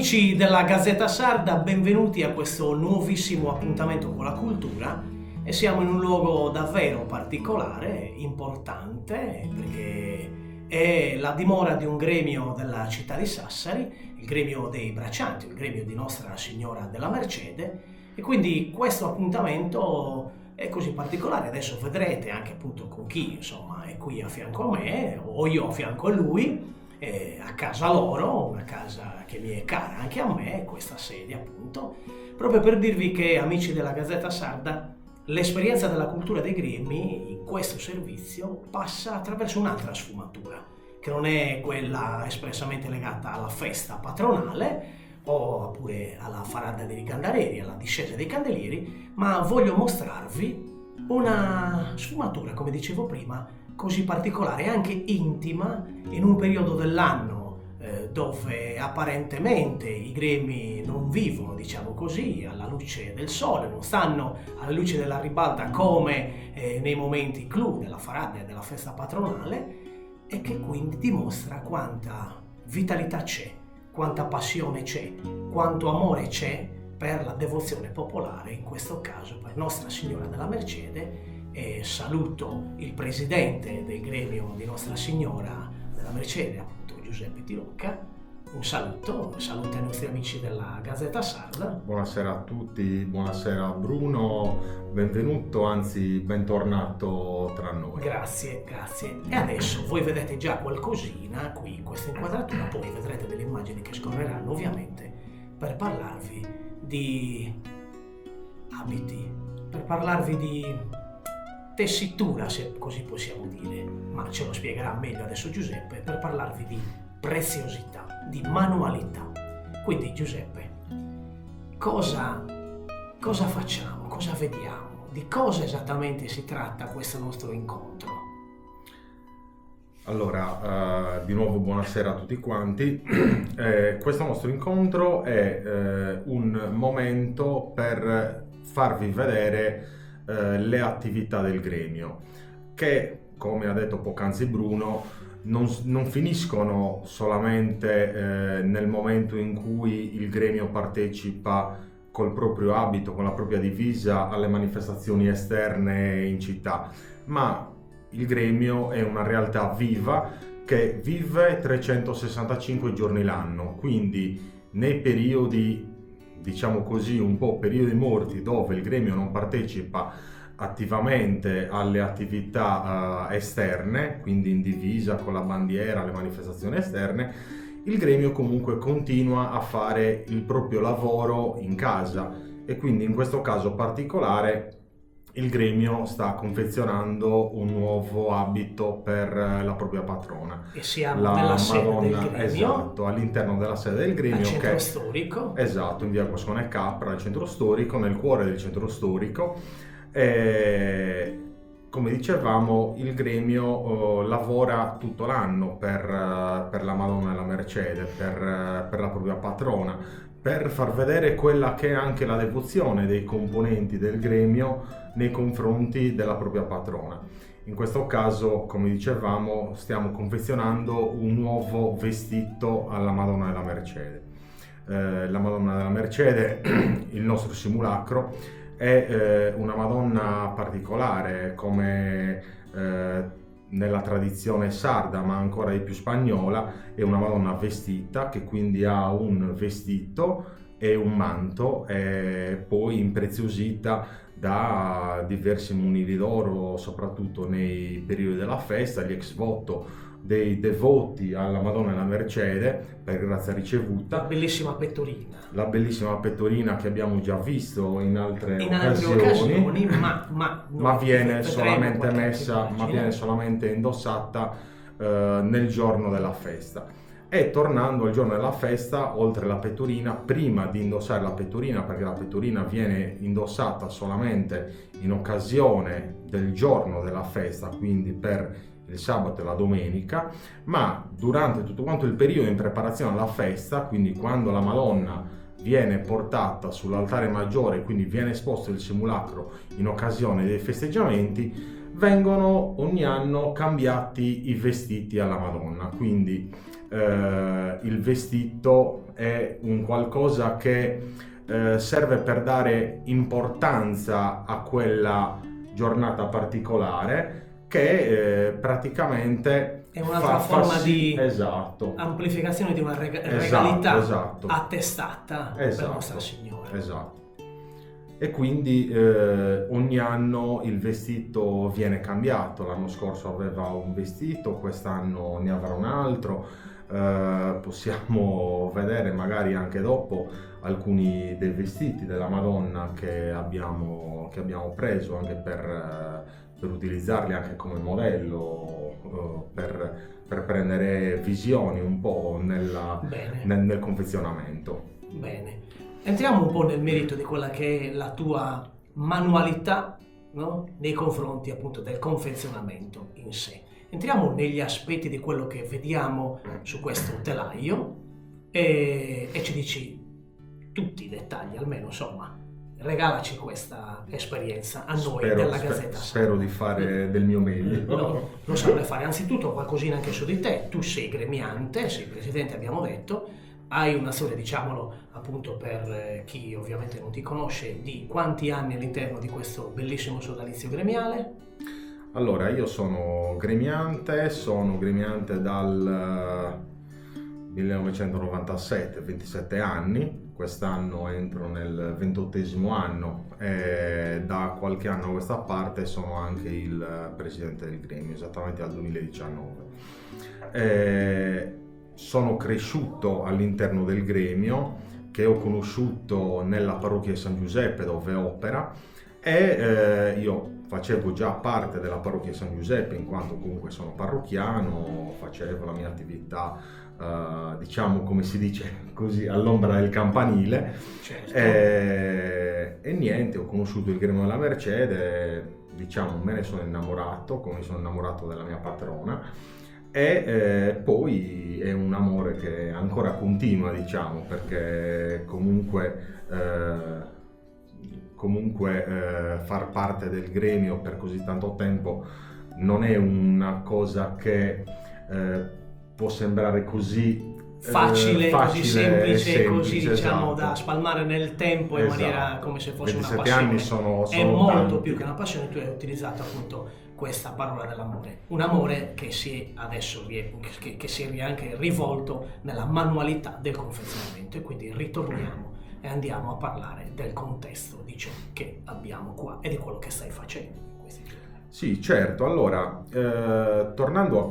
Amici della Gazzetta Sarda, benvenuti a questo nuovissimo appuntamento con la cultura e siamo in un luogo davvero particolare, importante, perché è la dimora di un gremio della città di Sassari, il gremio dei braccianti, il gremio di Nostra Signora della Mercede, e quindi questo appuntamento è così particolare. Adesso vedrete anche appunto con chi insomma è qui a fianco a me o io a fianco a lui. A casa loro, una casa che mi è cara anche a me, questa sede appunto, proprio per dirvi che, amici della Gazzetta Sarda, l'esperienza della cultura dei gremi in questo servizio passa attraverso un'altra sfumatura, che non è quella espressamente legata alla festa patronale oppure alla farada dei candelieri, alla discesa dei candelieri, ma voglio mostrarvi una sfumatura, come dicevo prima, così particolare e anche intima, in un periodo dell'anno dove apparentemente i gremi non vivono, diciamo così, alla luce del sole, non stanno alla luce della ribalta come nei momenti clou della farada e della festa patronale, e che quindi dimostra quanta vitalità c'è, quanta passione c'è, quanto amore c'è per la devozione popolare, in questo caso per Nostra Signora della Mercede. E saluto il presidente del gremio di Nostra Signora della Mercede, appunto Giuseppe Tirocca. Un saluto ai nostri amici della Gazzetta Sarda. Buonasera a tutti, buonasera Bruno, benvenuto, anzi bentornato tra noi. Grazie. E adesso voi vedete già qualcosina qui in questa inquadratura, poi vedrete delle immagini che scorreranno ovviamente per parlarvi di abiti, per parlarvi di tessitura, se così possiamo dire, ma ce lo spiegherà meglio adesso Giuseppe, per parlarvi di preziosità, di manualità. Quindi Giuseppe, cosa facciamo, cosa vediamo, di cosa esattamente si tratta questo nostro incontro? Allora, di nuovo buonasera a tutti quanti. Questo nostro incontro è un momento per farvi vedere le attività del gremio, che, come ha detto poc'anzi Bruno, non finiscono solamente nel momento in cui il gremio partecipa col proprio abito, con la propria divisa alle manifestazioni esterne in città, ma il gremio è una realtà viva che vive 365 giorni l'anno, quindi nei periodi, diciamo così, un po' periodi morti dove il gremio non partecipa attivamente alle attività esterne, quindi in divisa con la bandiera alle manifestazioni esterne, il gremio comunque continua a fare il proprio lavoro in casa, e quindi in questo caso particolare il gremio sta confezionando un nuovo abito per la propria patrona. E siamo nella sede del gremio. Esatto, all'interno della sede del gremio. Al centro storico. Esatto, in via Guascone Capra, al centro storico, nel cuore del centro storico. E, come dicevamo, il gremio lavora tutto l'anno per la Madonna della Mercede, per la propria patrona, per far vedere quella che è anche la devozione dei componenti del gremio nei confronti della propria patrona. In questo caso, come dicevamo, stiamo confezionando un nuovo vestito alla Madonna della Mercede. La Madonna della Mercede, il nostro simulacro, è una Madonna particolare, come nella tradizione sarda, ma ancora di più spagnola. È una Madonna vestita, che quindi ha un vestito e un manto, e poi impreziosita da diversi monili d'oro, soprattutto nei periodi della festa, gli ex voto dei devoti alla Madonna della Mercede per grazia ricevuta. La bellissima pettorina che abbiamo già visto in altre occasioni, ma viene solamente messa, ma viene solamente indossata nel giorno della festa. E tornando al giorno della festa, oltre la pettorina, prima di indossare la pettorina, perché la pettorina viene indossata solamente in occasione del giorno della festa, quindi per il sabato e la domenica, ma durante tutto quanto il periodo in preparazione alla festa, quindi quando la Madonna viene portata sull'altare maggiore, quindi viene esposto il simulacro in occasione dei festeggiamenti, vengono ogni anno cambiati i vestiti alla Madonna. Quindi il vestito è un qualcosa che serve per dare importanza a quella giornata particolare, che praticamente è un'altra forma di esatto, amplificazione di una regalità esatto, attestata per Nostra Signora. Esatto. E quindi ogni anno il vestito viene cambiato. L'anno scorso aveva un vestito, quest'anno ne avrà un altro. Possiamo vedere magari anche dopo alcuni dei vestiti della Madonna che abbiamo preso anche per utilizzarli anche come modello, per prendere visioni un po' nel confezionamento. Bene, entriamo un po' nel merito di quella che è la tua manualità, no? Nei confronti appunto del confezionamento in sé. Entriamo negli aspetti di quello che vediamo su questo telaio e ci dici tutti i dettagli, almeno insomma. Regalaci questa esperienza a noi della Gazzetta. Spero di fare del mio meglio. Lo saprai fare. Anzitutto qualcosina anche su di te. Tu sei gremiante, sei presidente, abbiamo detto. Hai una storia, diciamolo appunto per chi ovviamente non ti conosce, di quanti anni all'interno di questo bellissimo sodalizio gremiale? Allora, io sono gremiante dal 1997, 27 anni. Quest'anno entro nel 28esimo anno e da qualche anno a questa parte sono anche il presidente del gremio, esattamente dal 2019. Sono cresciuto all'interno del gremio, che ho conosciuto nella parrocchia di San Giuseppe dove opera, e io facevo già parte della parrocchia di San Giuseppe in quanto comunque sono parrocchiano, facevo la mia attività diciamo, come si dice così, all'ombra del campanile. Certo. E niente, ho conosciuto il gremio della Mercede, diciamo me ne sono innamorato, come mi sono innamorato della mia patrona, e poi è un amore che ancora continua, diciamo, perché comunque far parte del gremio per così tanto tempo non è una cosa che può sembrare così facile, così semplice, così diciamo esatto, da spalmare nel tempo in maniera come se fosse una passione. Anni sono è molto tanti. Più che una passione. Tu hai utilizzato appunto questa parola dell'amore, un amore che si è anche rivolto nella manualità del confezionamento, e quindi ritorniamo e andiamo a parlare del contesto di ciò che abbiamo qua e di quello che stai facendo in questi giorni. Sì, certo. Allora, tornando a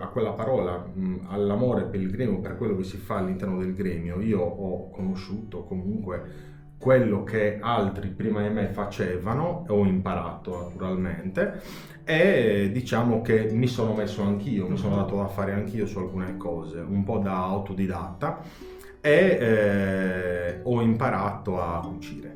quella parola, all'amore per il gremio, per quello che si fa all'interno del gremio, io ho conosciuto comunque quello che altri prima di me facevano, ho imparato naturalmente, e diciamo che mi sono messo anch'io, mi sono dato da fare anch'io su alcune cose, un po' da autodidatta, e ho imparato a cucire.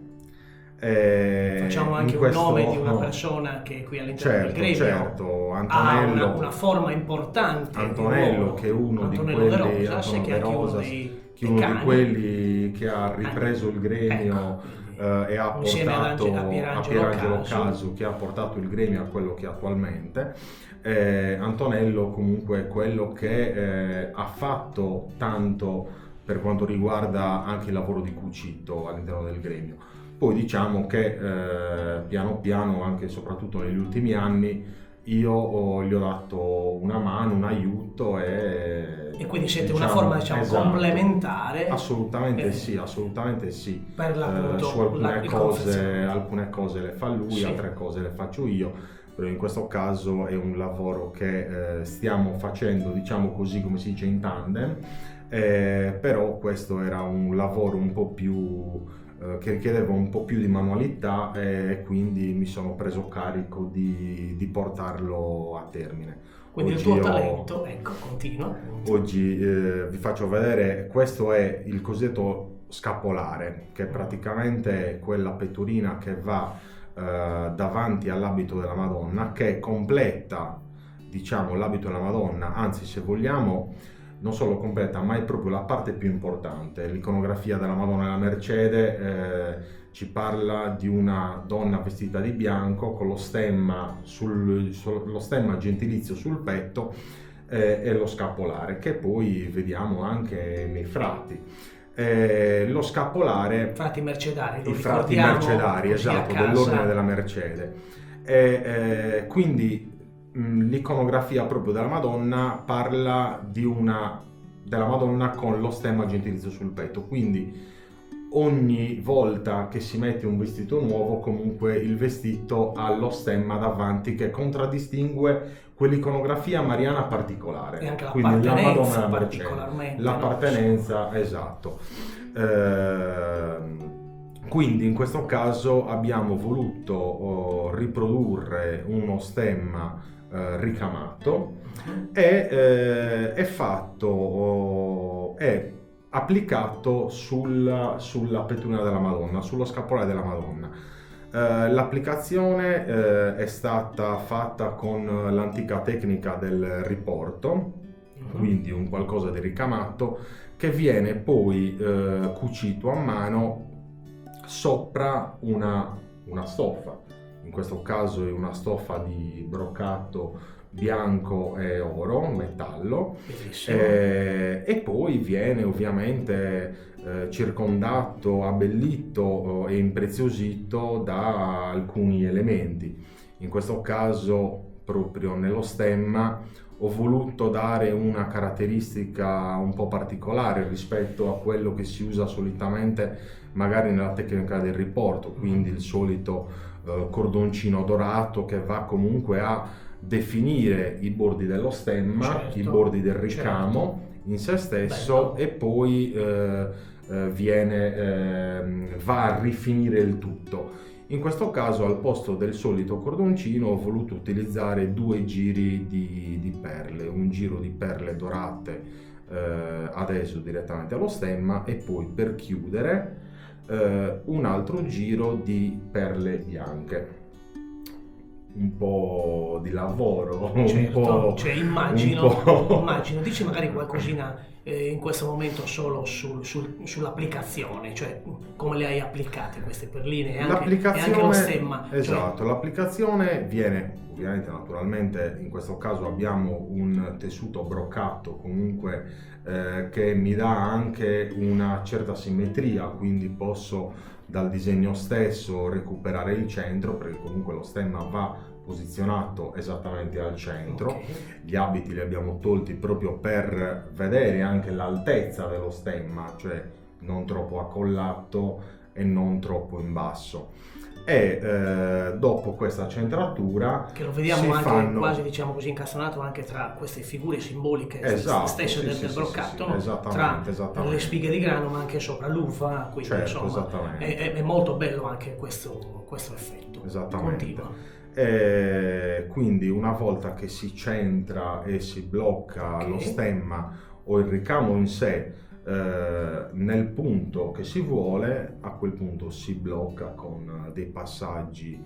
Facciamo anche un nome di una persona che è qui all'interno del gremio, certo, Antonello, ha una forma importante. Antonello, che è uno di quelli, uno di quelli che ha ripreso il gremio, e ha portato a Pierangelo Casu, che ha portato il gremio a quello che è attualmente. Antonello comunque è quello che ha fatto tanto per quanto riguarda anche il lavoro di cucito all'interno del gremio. Poi diciamo che piano piano, anche e soprattutto negli ultimi anni, io gli ho dato una mano, un aiuto, e quindi siete una forma, diciamo, esatto, complementare. Assolutamente sì. Per l'appunto, su alcune cose le fa lui, sì, altre cose le faccio io, però in questo caso è un lavoro che stiamo facendo, diciamo così, come si dice, in tandem, però questo era un lavoro un po' più che richiedeva un po' più di manualità, e quindi mi sono preso carico di portarlo a termine. Quindi oggi il tuo talento, ecco, continua. Oggi vi faccio vedere, questo è il cosiddetto scappolare, che è praticamente quella pettorina che va davanti all'abito della Madonna, che completa, diciamo, l'abito della Madonna, anzi, se vogliamo, non solo completa, ma è proprio la parte più importante. L'iconografia della Madonna della Mercede ci parla di una donna vestita di bianco con lo stemma gentilizio sul petto, e lo scappolare, che poi vediamo anche nei frati. lo scappolare, frati mercedari, i frati mercedari, esatto, dell'ordine della Mercede. Quindi l'iconografia proprio della Madonna parla della Madonna con lo stemma gentilizio sul petto, quindi ogni volta che si mette un vestito nuovo, comunque il vestito ha lo stemma davanti che contraddistingue quell'iconografia mariana particolare. E anche quindi la Madonna particolarmente. L'appartenenza, no? Esatto. Quindi in questo caso abbiamo voluto riprodurre uno stemma ricamato e è fatto, è applicato sulla pettunia della Madonna, sullo scappolare della Madonna. L'applicazione è stata fatta con l'antica tecnica del riporto, quindi un qualcosa di ricamato che viene poi cucito a mano sopra una stoffa. In questo caso è una stoffa di broccato bianco e oro, metallo, e poi viene ovviamente circondato, abbellito e impreziosito da alcuni elementi. In questo caso, proprio nello stemma, ho voluto dare una caratteristica un po' particolare rispetto a quello che si usa solitamente magari nella tecnica del riporto, quindi il solito cordoncino dorato che va comunque a definire i bordi dello stemma, certo, i bordi del ricamo, certo, in se stesso. Bello. E poi va a rifinire il tutto. In questo caso, al posto del solito cordoncino, ho voluto utilizzare 2 giri di perle, un giro di perle dorate adesso direttamente allo stemma e poi per chiudere un altro giro di perle bianche. Un po' di lavoro, certo, un po', cioè immagino, dici magari qualcosina in questo momento solo sull'applicazione, cioè come le hai applicate queste perline e anche lo stemma. Esatto, cioè... l'applicazione viene ovviamente, naturalmente, in questo caso abbiamo un tessuto broccato comunque che mi dà anche una certa simmetria, quindi posso dal disegno stesso recuperare il centro, perché comunque lo stemma va posizionato esattamente al centro. Okay. Gli abiti li abbiamo tolti proprio per vedere anche l'altezza dello stemma, cioè non troppo accollato e non troppo in basso. E dopo questa centratura che lo vediamo anche quasi, diciamo così, incastonato anche tra queste figure simboliche, esatto, stesse del broccato, no? Esattamente. Le spighe di grano, ma anche sopra l'uva, quindi certo, insomma è molto bello anche questo effetto. Esattamente. Quindi una volta che si centra e si blocca lo stemma o il ricamo in sé nel punto che si vuole, a quel punto si blocca con dei passaggi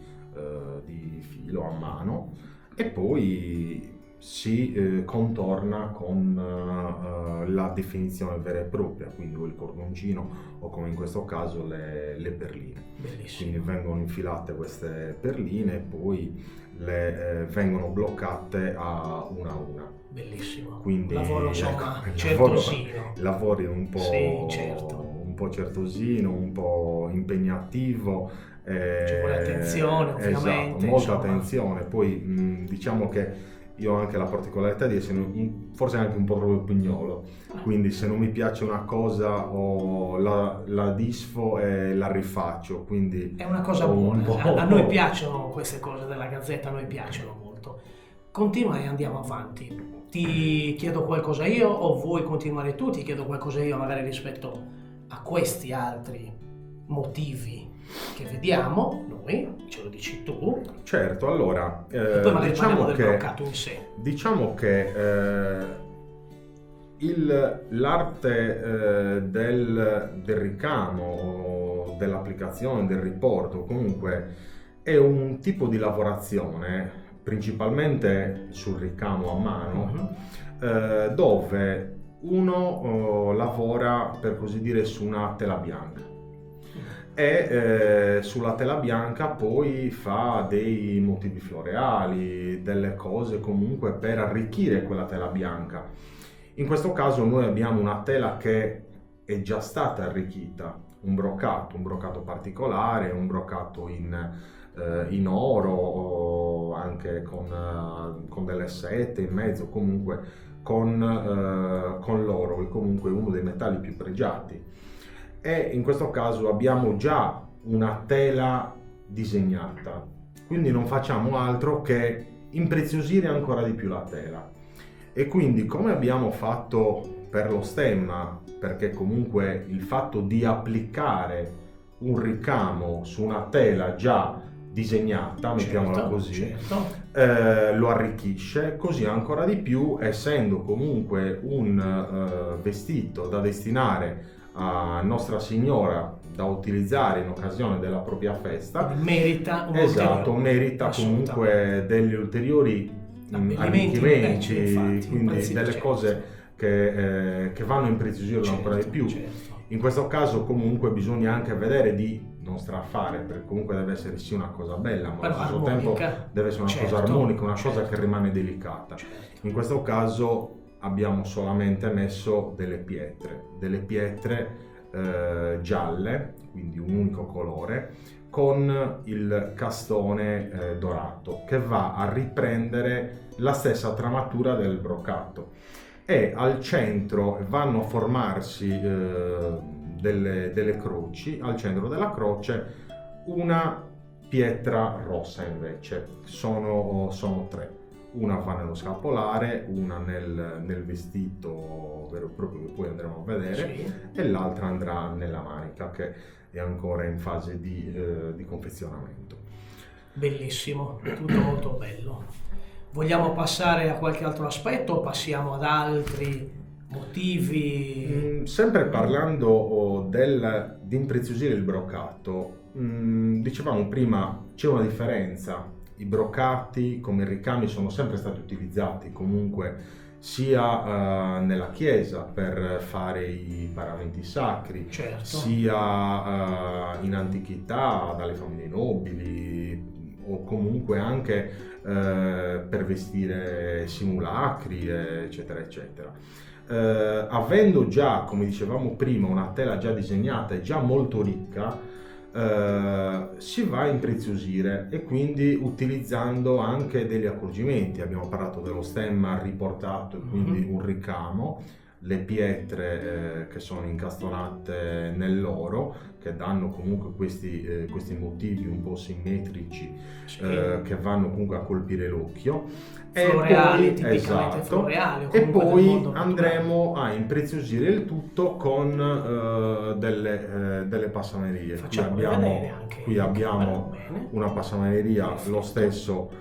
di filo a mano e poi si contorna con la definizione vera e propria, quindi o il cordoncino o, come in questo caso, le perline. Bellissimo. Quindi vengono infilate queste perline e poi vengono bloccate a una. Bellissimo. Quindi lavoro, insomma, certosino. Lavori un po', sì, certo, un po' certosino, un po' impegnativo. Ci vuole attenzione, ovviamente. Esatto, molta attenzione. Poi diciamo che io ho anche la particolarità di essere forse anche un po' proprio pignolo, quindi se non mi piace una cosa la disfo e la rifaccio, quindi è una cosa buona. A noi piacciono queste cose della Gazzetta, a noi piacciono molto. Continua e andiamo avanti. Ti chiedo qualcosa io o vuoi continuare tu? Ti chiedo qualcosa io magari rispetto a questi altri motivi che vediamo noi, ce lo dici tu. Certo, allora e poi magari parliamo del broccato in sé. Diciamo che l'arte del ricamo, dell'applicazione, del riporto, comunque è un tipo di lavorazione principalmente sul ricamo a mano, dove uno lavora, per così dire, su una tela bianca e sulla tela bianca poi fa dei motivi floreali, delle cose comunque per arricchire quella tela bianca. In questo caso noi abbiamo una tela che è già stata arricchita, un broccato particolare, un broccato in oro, anche con delle sette in mezzo, comunque con l'oro, che comunque è uno dei metalli più pregiati. E in questo caso abbiamo già una tela disegnata, quindi non facciamo altro che impreziosire ancora di più la tela. E quindi, come abbiamo fatto per lo stemma, perché comunque il fatto di applicare un ricamo su una tela già disegnata, mettiamola così, lo arricchisce, così ancora di più, essendo comunque un vestito da destinare a Nostra Signora, da utilizzare in occasione della propria festa, merita merita comunque degli ulteriori arricchimenti, infatti, quindi delle cose che vanno a impreziosirlo ancora di più. In questo caso comunque bisogna anche vedere di non strafare, perché comunque deve essere sì una cosa bella, ma allo stesso tempo deve essere una cosa armonica, una cosa che rimane delicata. In questo caso abbiamo solamente messo delle pietre gialle, quindi un unico colore, con il castone dorato, che va a riprendere la stessa tramatura del broccato. E al centro vanno a formarsi delle croci, al centro della croce una pietra rossa invece, sono tre. Una va nello scapolare, una nel vestito vero e proprio, che poi andremo a vedere, e l'altra andrà nella manica, che è ancora in fase di confezionamento. Bellissimo, tutto molto bello. Vogliamo passare a qualche altro aspetto o passiamo ad altri motivi? Sempre parlando di impreziosire il broccato, dicevamo prima, c'è una differenza. I broccati come i ricami sono sempre stati utilizzati comunque sia nella chiesa per fare i paramenti sacri, sia in antichità dalle famiglie nobili, o comunque anche per vestire simulacri, eccetera eccetera. Avendo già, come dicevamo prima, una tela già disegnata e già molto ricca, si va a impreziosire, e quindi utilizzando anche degli accorgimenti. Abbiamo parlato dello stemma riportato, e quindi un ricamo, le pietre che sono incastonate nell'oro, che danno comunque questi motivi un po' simmetrici, che vanno comunque a colpire l'occhio. Floreali, tipicamente floreali. E poi andremo a impreziosire il tutto con delle passamanerie. Qui abbiamo una passamaneria, lo stesso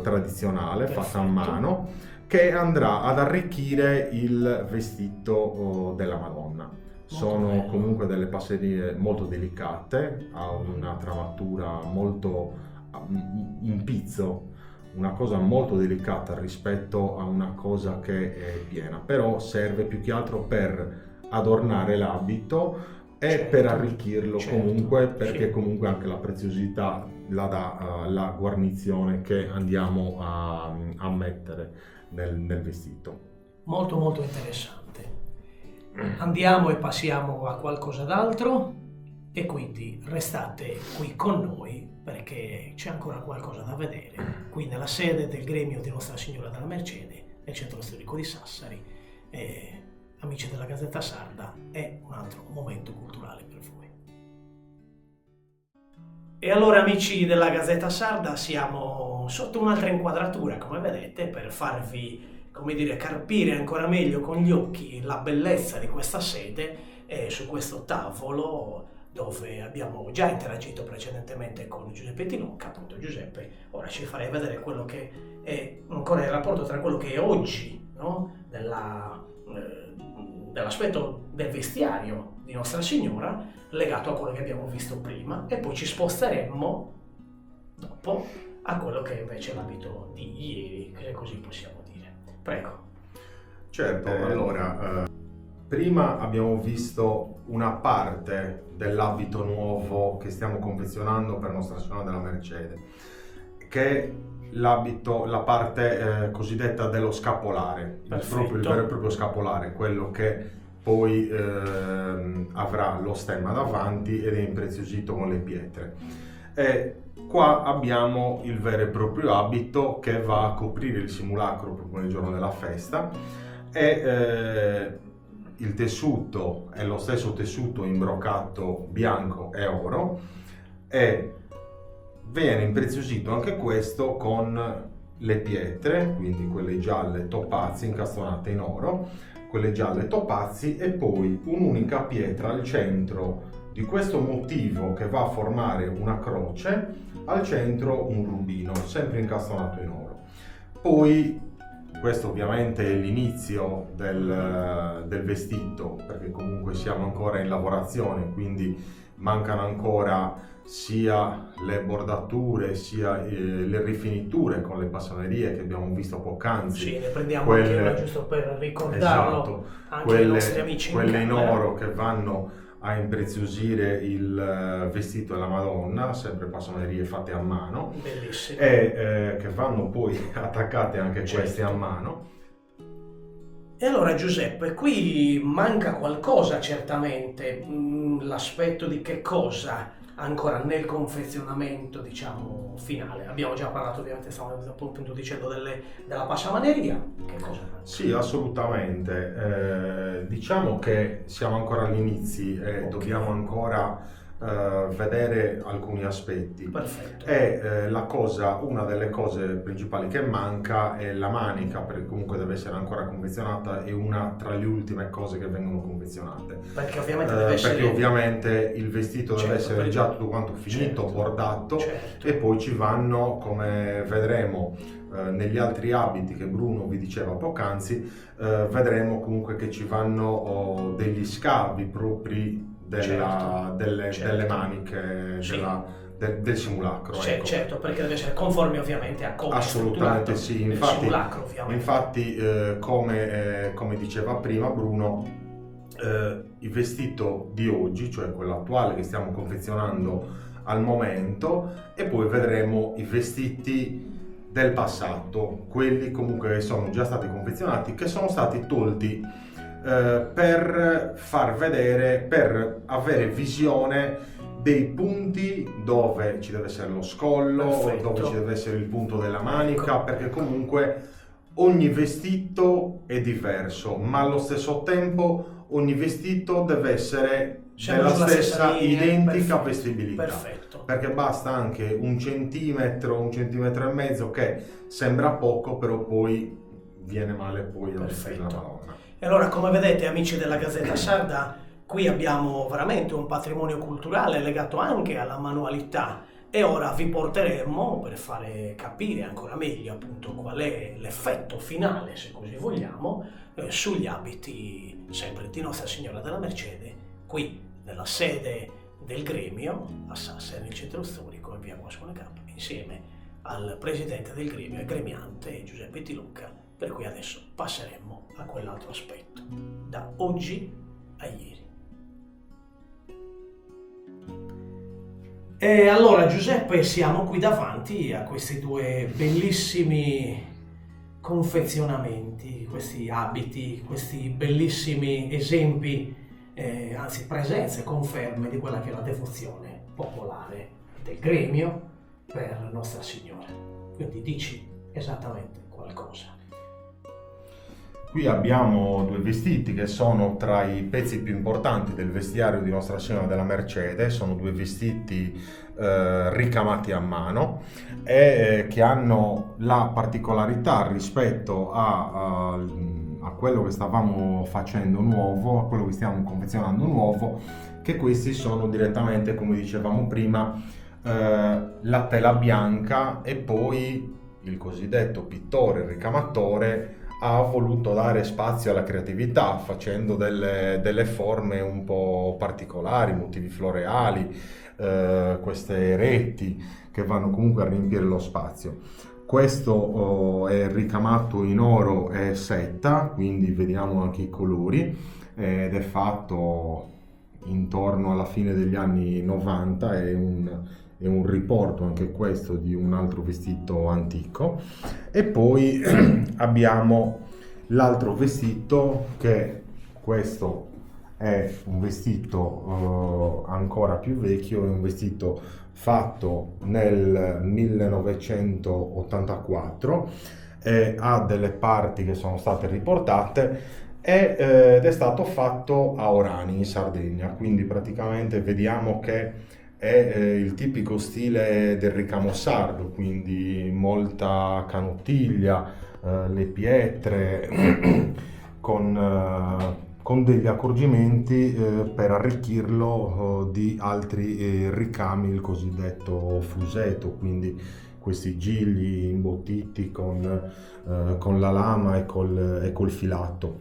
tradizionale, fatta a mano, che andrà ad arricchire il vestito della Madonna. Sono comunque delle passerie molto delicate, ha una tramatura un pizzo, una cosa molto delicata rispetto a una cosa che è piena, però serve più che altro per adornare l'abito e per arricchirlo comunque, perché comunque anche la preziosità la dà la guarnizione che andiamo a mettere nel vestito. Molto molto interessante. Andiamo e passiamo a qualcosa d'altro, e quindi restate qui con noi perché c'è ancora qualcosa da vedere qui nella sede del gremio di Nostra Signora della Mercede nel centro storico di Sassari. Amici della Gazzetta Sarda, è un altro momento culturale per voi. E allora, amici della Gazzetta Sarda, siamo sotto un'altra inquadratura, come vedete, per farvi, come dire, carpire ancora meglio con gli occhi la bellezza di questa sede, su questo tavolo dove abbiamo già interagito precedentemente con Giuseppe Tinocca. Appunto, Giuseppe ora ci farei vedere quello che è ancora il rapporto tra quello che è oggi, no? Dell'aspetto del vestiario di Nostra Signora legato a quello che abbiamo visto prima, e poi ci sposteremmo dopo a quello che è invece l'abito di ieri, se così possiamo dire. Prego. Certo, allora prima abbiamo visto una parte dell'abito nuovo che stiamo confezionando per Nostra Signora della Mercede, che è l'abito, la parte cosiddetta dello scapolare, proprio il vero e proprio scapolare, quello che poi avrà lo stemma davanti ed è impreziosito con le pietre. E qua abbiamo il vero e proprio abito che va a coprire il simulacro proprio nel giorno della festa, e il tessuto è lo stesso tessuto in broccato bianco e oro, e viene impreziosito anche questo con le pietre, quindi quelle gialle topazzi incastonate in oro, quelle gialle topazzi, e poi un'unica pietra al centro di questo motivo che va a formare una croce, al centro un rubino sempre incastonato in oro. Poi questo ovviamente è l'inizio del vestito, perché comunque siamo ancora in lavorazione, quindi mancano ancora sia le bordature sia le rifiniture con le passonerie che abbiamo visto poc'anzi. Sì, ne prendiamo anche una giusto per ricordarlo, esatto, anche ai nostri amici quelle in oro che vanno a impreziosire il vestito della Madonna, sempre passonerie fatte a mano, bellissime, e che vanno poi attaccate anche certo, queste a mano. E allora Giuseppe, qui manca qualcosa certamente, l'aspetto di che cosa ancora nel confezionamento, diciamo, finale. Abbiamo già parlato, ovviamente, stiamo appunto dicendo della passamaneria. Che cosa manca? Sì, assolutamente. Diciamo che siamo ancora agli inizi e Okay. dobbiamo ancora vedere alcuni aspetti. Perfetto. E una delle cose principali che manca è la manica, perché comunque deve essere ancora confezionata, è una tra le ultime cose che vengono confezionate. Perché ovviamente deve essere... Perché ovviamente il vestito deve Certo, essere perché- già tutto quanto finito, certo, bordato, certo. e poi ci vanno, come vedremo negli altri abiti che Bruno vi diceva poc'anzi, vedremo comunque che ci vanno degli scavi propri Certo, delle certo. maniche Sì. del simulacro. Ecco. Certo, perché deve essere conforme ovviamente a come è Assolutamente strutturato sì, il infatti, simulacro, ovviamente. come diceva prima Bruno, il vestito di oggi, cioè quello attuale che stiamo confezionando al momento, e poi vedremo i vestiti del passato, quelli comunque che sono già stati confezionati, che sono stati tolti per far vedere, per avere visione dei punti dove ci deve essere lo scollo, Perfetto. dove ci deve essere il punto della manica, Ecco. perché comunque ogni vestito è diverso, ma allo stesso tempo ogni vestito deve essere Siamo della sulla stessa linea, identica perfetto, vestibilità. Perfetto. Perché basta anche un centimetro e mezzo, che sembra poco, però poi viene male poi a vestire la Perfetto. Madonna. E allora, come vedete, amici della Gazzetta Sarda, qui abbiamo veramente un patrimonio culturale legato anche alla manualità, e ora vi porteremo, per fare capire ancora meglio appunto qual è l'effetto finale, se così vogliamo, sugli abiti sempre di Nostra Signora della Mercede, qui nella sede del gremio a Sassari, nel centro storico, in via Guascone K, insieme al presidente del gremio e gremiante Giuseppe Tilucca, per cui adesso passeremo a quell'altro aspetto, da oggi a ieri. E allora Giuseppe, siamo qui davanti a questi due bellissimi confezionamenti, questi abiti, questi bellissimi esempi, anzi presenze, conferme di quella che è la devozione popolare del gremio per Nostra Signora. Quindi dici esattamente qualcosa. Qui abbiamo due vestiti che sono tra i pezzi più importanti del vestiario di Nostra Signora della Mercede. Sono due vestiti ricamati a mano e che hanno la particolarità rispetto a quello che stavamo facendo nuovo, a quello che stiamo confezionando nuovo, che questi sono direttamente, come dicevamo prima, la tela bianca, e poi il cosiddetto pittore, il ricamatore, ha voluto dare spazio alla creatività facendo delle forme un po' particolari, motivi floreali, queste reti che vanno comunque a riempire lo spazio. Questo è ricamato in oro e setta, quindi vediamo anche i colori, ed è fatto intorno alla fine degli anni 90, è un riporto anche questo di un altro vestito antico. E poi abbiamo l'altro vestito, che questo è un vestito ancora più vecchio, è un vestito fatto nel 1984, ha delle parti che sono state riportate ed è stato fatto a Orani in Sardegna, quindi praticamente vediamo che è il tipico stile del ricamo sardo, quindi molta canottiglia, le pietre con degli accorgimenti per arricchirlo di altri ricami, il cosiddetto fuseto, quindi questi gigli imbottiti con la lama e col filato.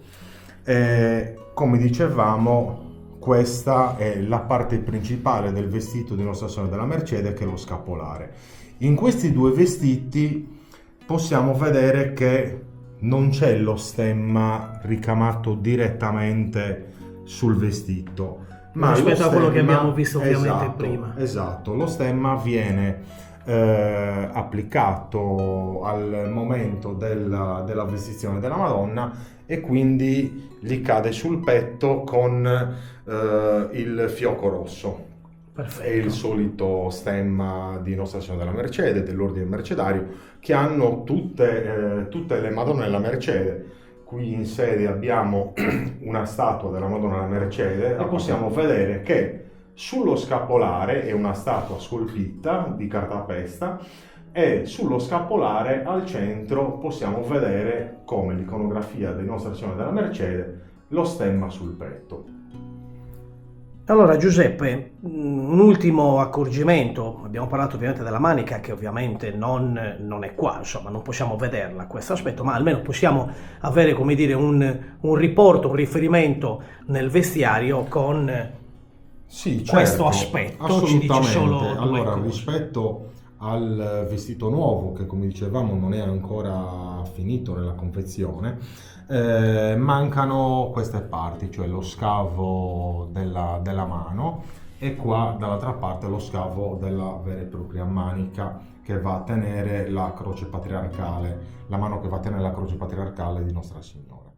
Come dicevamo, questa è la parte principale del vestito di Nostra Signora della Mercede, che è lo scapolare. In questi due vestiti possiamo vedere che non c'è lo stemma ricamato direttamente sul vestito, ma rispetto a quello che abbiamo visto ovviamente esatto, prima. Esatto, lo stemma viene applicato al momento della vestizione della Madonna e quindi gli cade sul petto con il fiocco rosso. Perfetto. È il solito stemma di Nostra Signora della Mercede, dell'Ordine Mercedario, che hanno tutte le Madonne della Mercede. Qui in sede abbiamo una statua della Madonna della Mercede e possiamo vedere che sullo scapolare è una statua scolpita di cartapesta e sullo scapolare al centro possiamo vedere, come l'iconografia di Nostra Signora della Mercede, lo stemma sul petto. Allora Giuseppe, un ultimo accorgimento, abbiamo parlato ovviamente della manica che ovviamente non è qua, insomma non possiamo vederla questo aspetto, ma almeno possiamo avere, come dire, un riporto, un riferimento nel vestiario con questo aspetto. Assolutamente. Ci dice solo allora, rispetto al vestito nuovo, che come dicevamo non è ancora finito nella confezione, mancano queste parti, cioè lo scavo della mano e qua dall'altra parte lo scavo della vera e propria manica che va a tenere la croce patriarcale, la mano che va a tenere la croce patriarcale di Nostra Signora.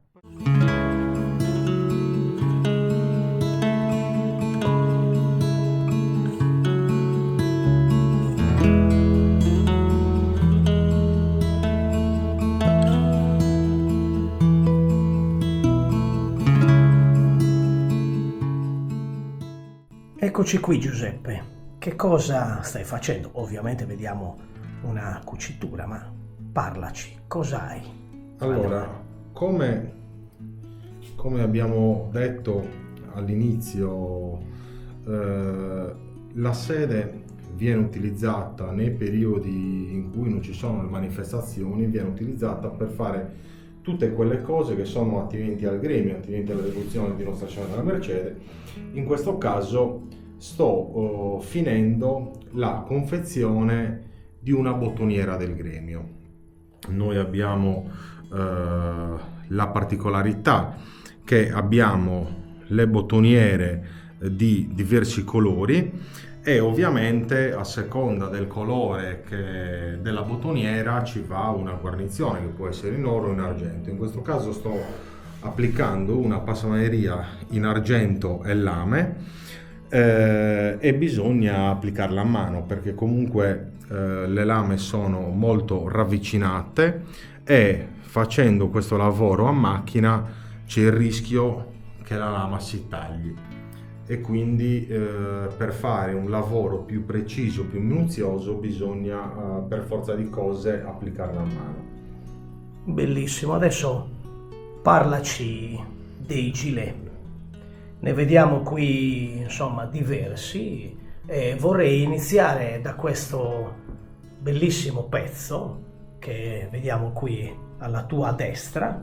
Eccoci qui Giuseppe, che cosa stai facendo? Ovviamente vediamo una cucitura, ma parlaci, cos'hai? Allora, come abbiamo detto all'inizio, la sede viene utilizzata nei periodi in cui non ci sono le manifestazioni, viene utilizzata per fare tutte quelle cose che sono attinenti al gremio, attinenti alla devozione di Nostra Signora della Mercede. In questo caso sto finendo la confezione di una bottoniera del gremio. Noi abbiamo la particolarità che abbiamo le bottoniere di diversi colori e ovviamente a seconda del colore della bottoniera ci va una guarnizione che può essere in oro o in argento. In questo caso sto applicando una passamaneria in argento e lame e bisogna applicarla a mano perché comunque le lame sono molto ravvicinate e facendo questo lavoro a macchina c'è il rischio che la lama si tagli e quindi per fare un lavoro più preciso, più minuzioso bisogna per forza di cose applicarla a mano. Bellissimo, adesso parlaci dei gilet. Ne vediamo qui insomma diversi e vorrei iniziare da questo bellissimo pezzo che vediamo qui alla tua destra.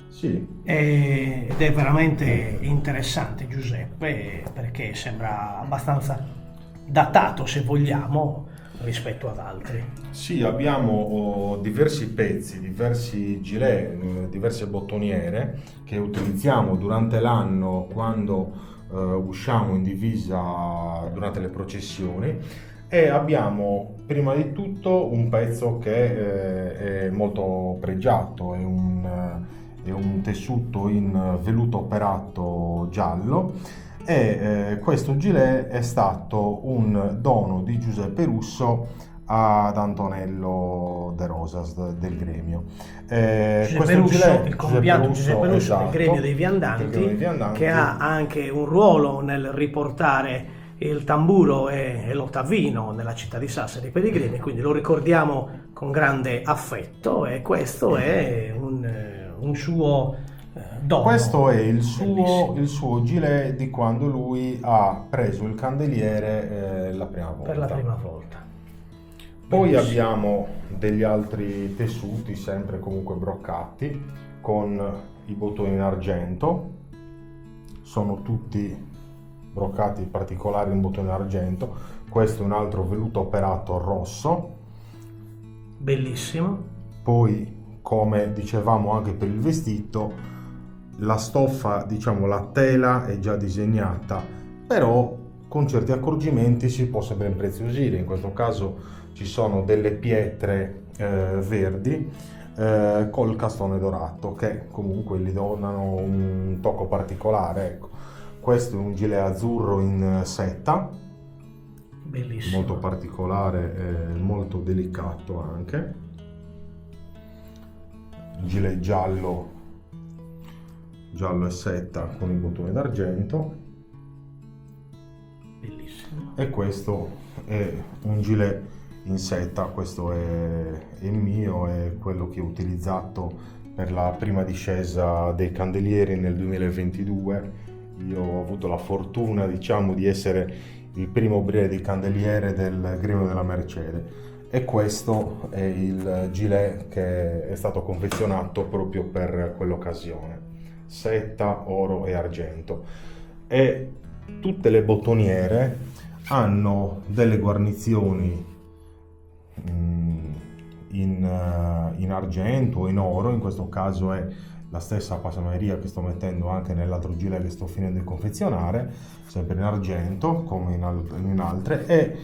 Sì. Ed è veramente interessante Giuseppe perché sembra abbastanza datato se vogliamo rispetto ad altri. Sì, abbiamo diversi pezzi, diversi gilet, diverse bottoniere che utilizziamo durante l'anno quando usciamo in divisa durante le processioni e abbiamo prima di tutto un pezzo che è molto pregiato, è è un tessuto in velluto operato giallo e questo gilet è stato un dono di Giuseppe Russo ad Antonello De Rosas del gremio. Giuseppe Russo, il compianto Giuseppe Russo, esatto, del gremio dei Viandanti, che ha anche un ruolo nel riportare il tamburo e l'ottavino nella città di Sassari per i gremi, quindi lo ricordiamo con grande affetto e questo è un suo dono. Questo è il suo gilet di quando lui ha preso il candeliere la prima volta. Per la prima volta. Poi Bellissimo. abbiamo degli altri tessuti, sempre comunque broccati, con i bottoni in argento. Sono tutti broccati particolari in bottone argento. Questo è un altro velluto operato rosso. Bellissimo. Poi, come dicevamo anche per il vestito, la stoffa, diciamo la tela è già disegnata, però con certi accorgimenti si può sempre impreziosire. In questo caso ci sono delle pietre verdi col castone dorato che comunque gli donano un tocco particolare, ecco. Questo è un gilet azzurro in seta, Bellissimo. molto particolare e molto delicato anche. Gilet giallo e seta con il bottone d'argento. Bellissimo. E questo è un gilet in seta, questo è il mio, è quello che ho utilizzato per la prima discesa dei candelieri nel 2022. Io ho avuto la fortuna, diciamo, di essere il primo obriere di candeliere del gremio della Mercede e questo è il gilet che è stato confezionato proprio per quell'occasione, seta, oro e argento. E tutte le bottoniere hanno delle guarnizioni in argento o in oro, in questo caso è la stessa passameria che sto mettendo anche nell'altro gilet che sto finendo di confezionare, sempre in argento come in altre, e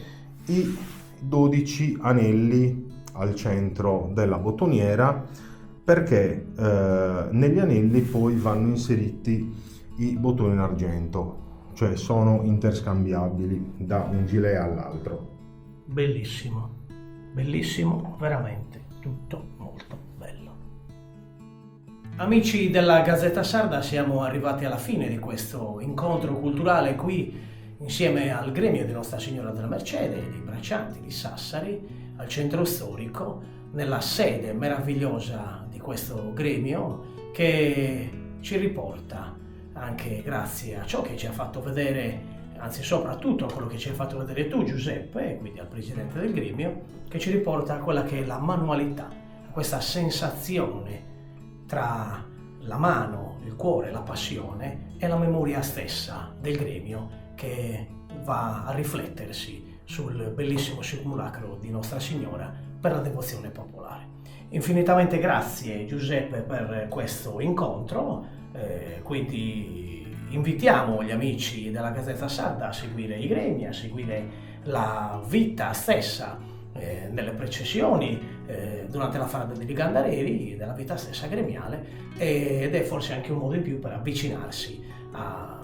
i 12 anelli al centro della bottoniera, perché negli anelli poi vanno inseriti i bottoni in argento, cioè sono interscambiabili da un gilet all'altro. Bellissimo, bellissimo, veramente, tutto molto bello. Amici della Gazzetta Sarda, siamo arrivati alla fine di questo incontro culturale qui insieme al gremio di Nostra Signora della Mercede, dei braccianti di Sassari, al centro storico, nella sede meravigliosa di questo gremio che ci riporta, anche grazie a ciò che ci ha fatto vedere, anzi soprattutto a quello che ci hai fatto vedere tu Giuseppe, quindi al presidente del gremio, che ci riporta a quella che è la manualità, a questa sensazione tra la mano, il cuore, la passione e la memoria stessa del gremio che va a riflettersi sul bellissimo simulacro di Nostra Signora per la devozione popolare. Infinitamente grazie Giuseppe per questo incontro, quindi invitiamo gli amici della Gazzetta Sarda a seguire i gremi, a seguire la vita stessa nelle processioni, durante la Farda degli Gandareri, della vita stessa gremiale, ed è forse anche un modo in più per avvicinarsi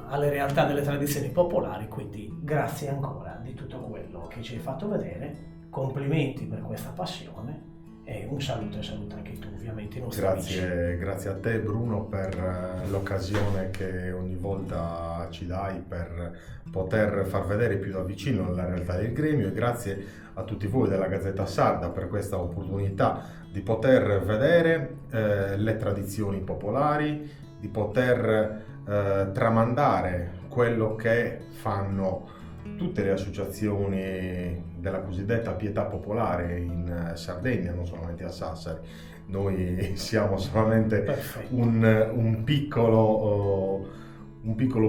alle realtà delle tradizioni popolari. Quindi grazie ancora di tutto quello che ci hai fatto vedere, complimenti per questa passione e un saluto, e saluta anche tu ovviamente i nostri amici. Grazie a te Bruno per l'occasione che ogni volta ci dai per poter far vedere più da vicino la realtà del gremio, e grazie a tutti voi della Gazzetta Sarda per questa opportunità di poter vedere le tradizioni popolari, di poter tramandare quello che fanno tutte le associazioni della cosiddetta pietà popolare in Sardegna, non solamente a Sassari. Noi siamo solamente un piccolo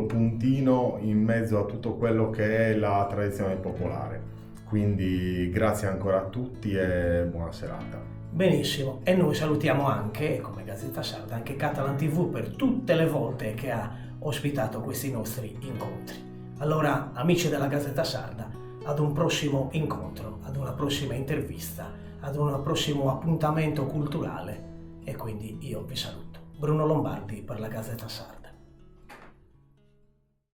puntino in mezzo a tutto quello che è la tradizione popolare. Quindi grazie ancora a tutti e buona serata. Benissimo, e noi salutiamo anche, come Gazzetta Sarda, anche Catalan TV per tutte le volte che ha ospitato questi nostri incontri. Allora, amici della Gazzetta Sarda, ad un prossimo incontro, ad una prossima intervista, ad un prossimo appuntamento culturale, e quindi io vi saluto. Bruno Lombardi per la Gazzetta Sarda.